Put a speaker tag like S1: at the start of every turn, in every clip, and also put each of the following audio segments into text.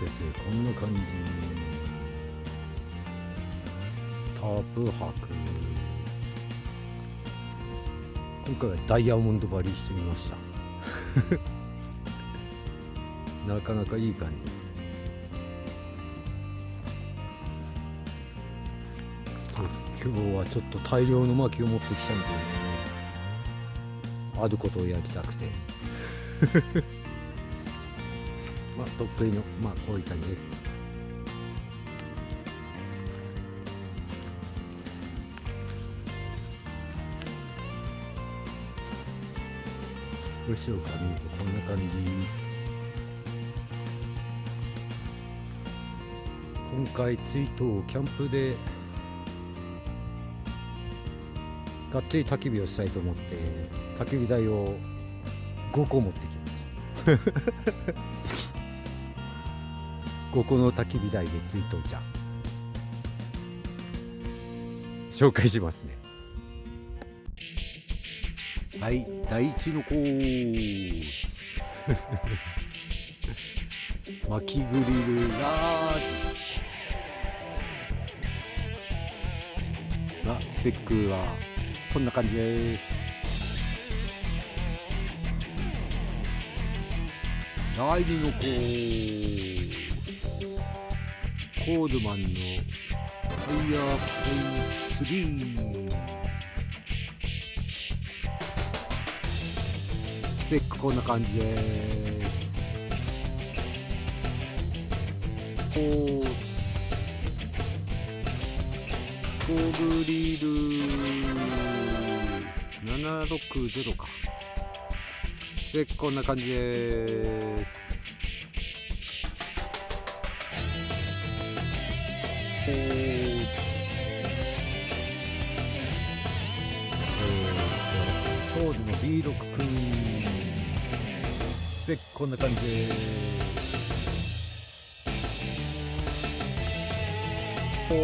S1: こんな感じ。タープ泊。今回はダイヤモンド張りしてみましたなかなかいい感じです。今日はちょっと大量の薪を持ってきたんで、あることをやりたくてまあ得意のこういう感じです。後ろから見るとこんな感じ。今回追悼キャンプでがっつり焚き火をしたいと思って焚き火台を5個持ってきました5個の焚き火台で追悼じゃ紹介しますね。はい、第一のコース薪グリルラージ。スペックはこんな感じです。第二のコース、コールマンのファイヤーフレイ3。スペックこんな感じです。コーグリル760か。スペックこんな感じです。ソールの B6 くん。スペックこんな感じです。フ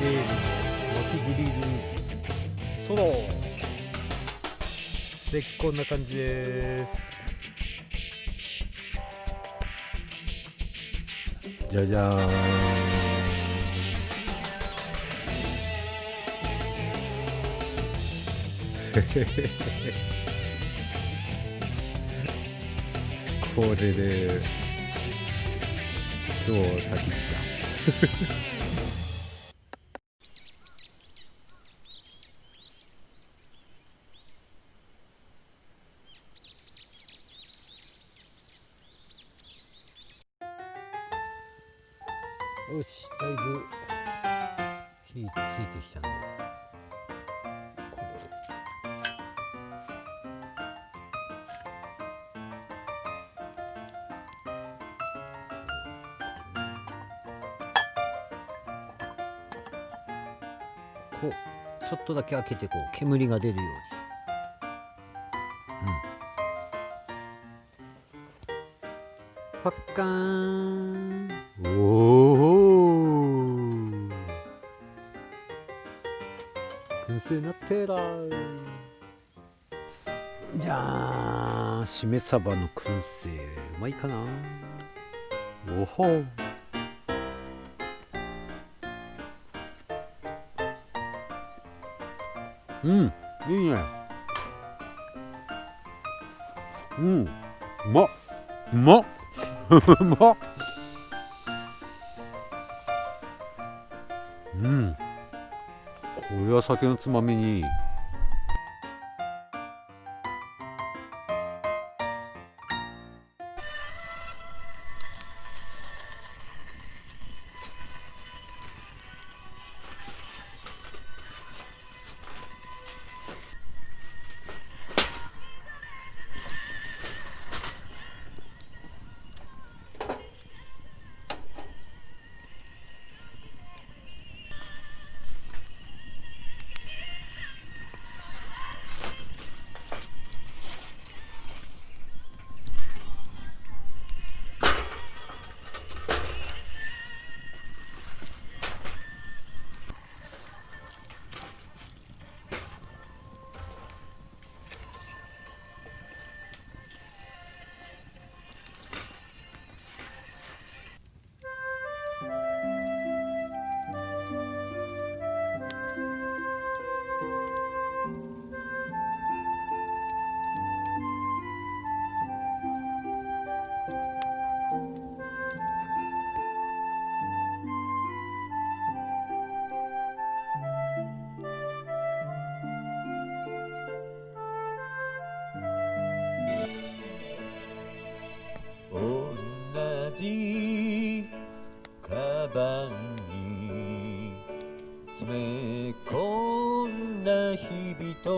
S1: レームの薪グリルソロ。スペックこんな感じです。じゃじゃーん。これで今日焚き火だよし、だいぶ火ついてきたんで、これこうちょっとだけ開けてこう煙が出るように。パッカーン。おお、燻製なってらー。じゃあしめ鯖の燻製うまいかな。おほ。うん、いいね。うん、うまっうまっうまっ。うん、これは酒のつまみにいい。
S2: じカバンに詰め込んだ日々と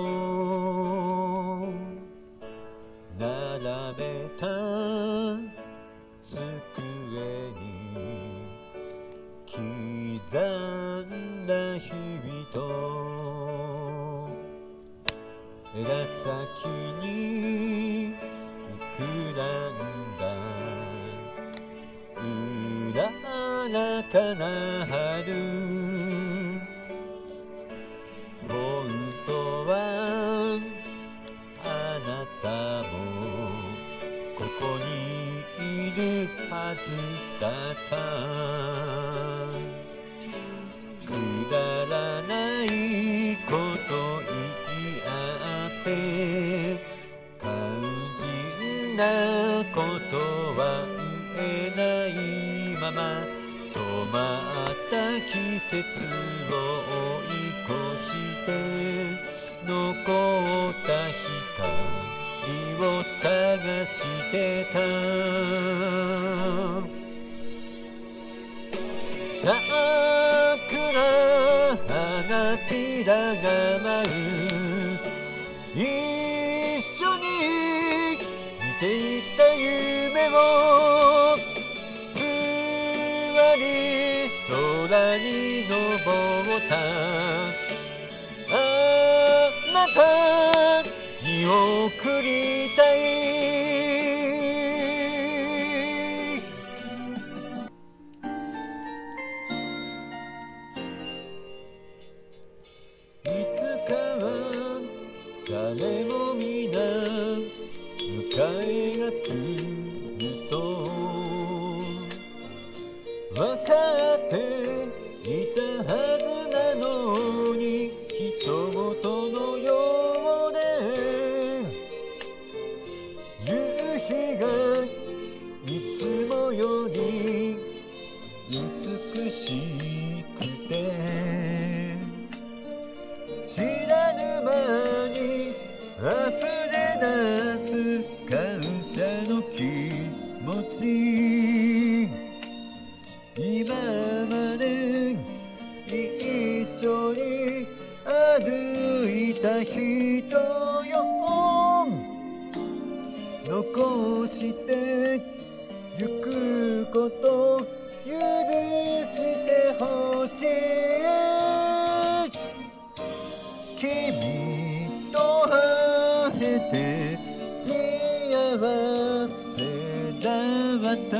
S2: 並べた机に刻んだ日々と枝先に膨らんだうららかな春、本当はあなたもここにいるはずだった。くだらないこと言い合って肝心なことは言えないまま止まった季節を追い越して残った光を探してた。桜花びらが舞う一緒に見ていた夢をふわり空に登ったあなたに送りたい。いつかは誰も皆迎えが来ると分かっていたはずなのに人事のようで夕日がいつもより美しくて知らぬ間に溢れ出す感謝の気持ち、今まで一緒に歩いた人よ残してゆくこと許してほしい。君と会えて幸せだった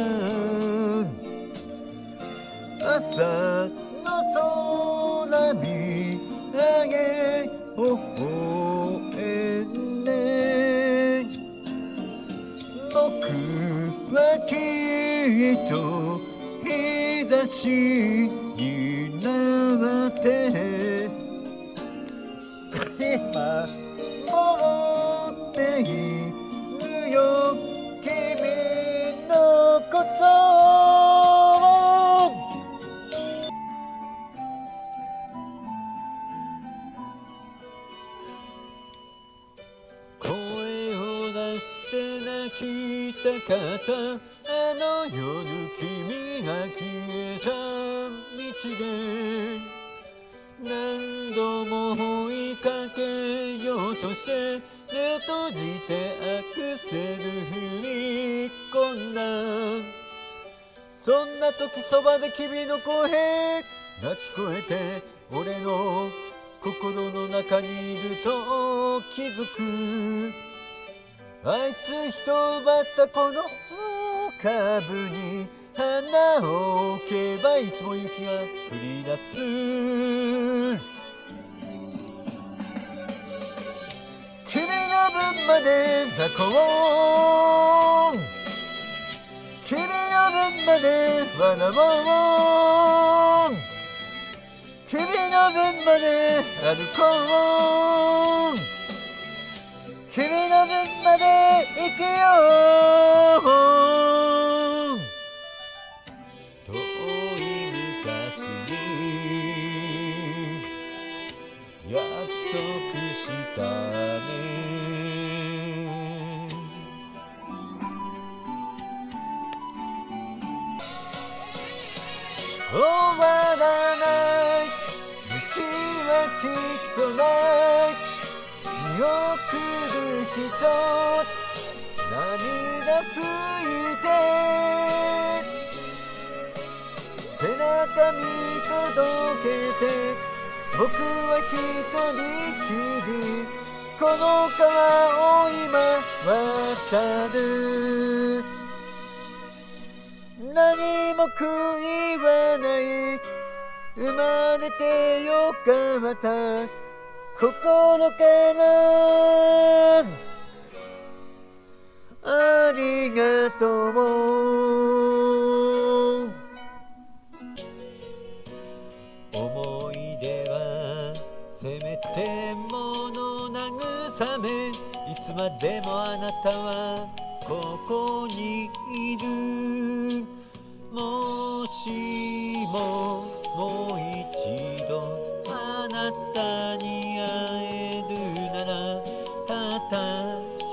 S2: 朝の空見上げ微笑んで僕はきっと日差しになって今持っているよ君のこと声を出して泣きたかったあの夜君が消えた道で何度も追いかけようとして目を閉じてアクセル踏み込んだ。そんな時そばで君の声が聞こえて俺の心の中にいると気づく。あいつ人を奪ったこの株に花を置けばいつも雪が降り出す。君の分まで泣こう君の分まで笑おう君の分まで歩こう君の分まで生きよう遠い昔に約束したね。終わらない道はきっとない見送る人涙拭いて背中見届けて僕は一人きりこの川を今渡る何も悔いはない生まれてよかった心からありがとう思い出はせめてもの慰めいつまでもあなたはここにいるもしももう一度あなたに会えるならたった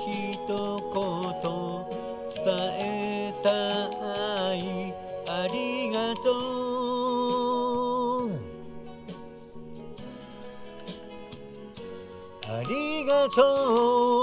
S2: 一言伝えたいありがとうありがとう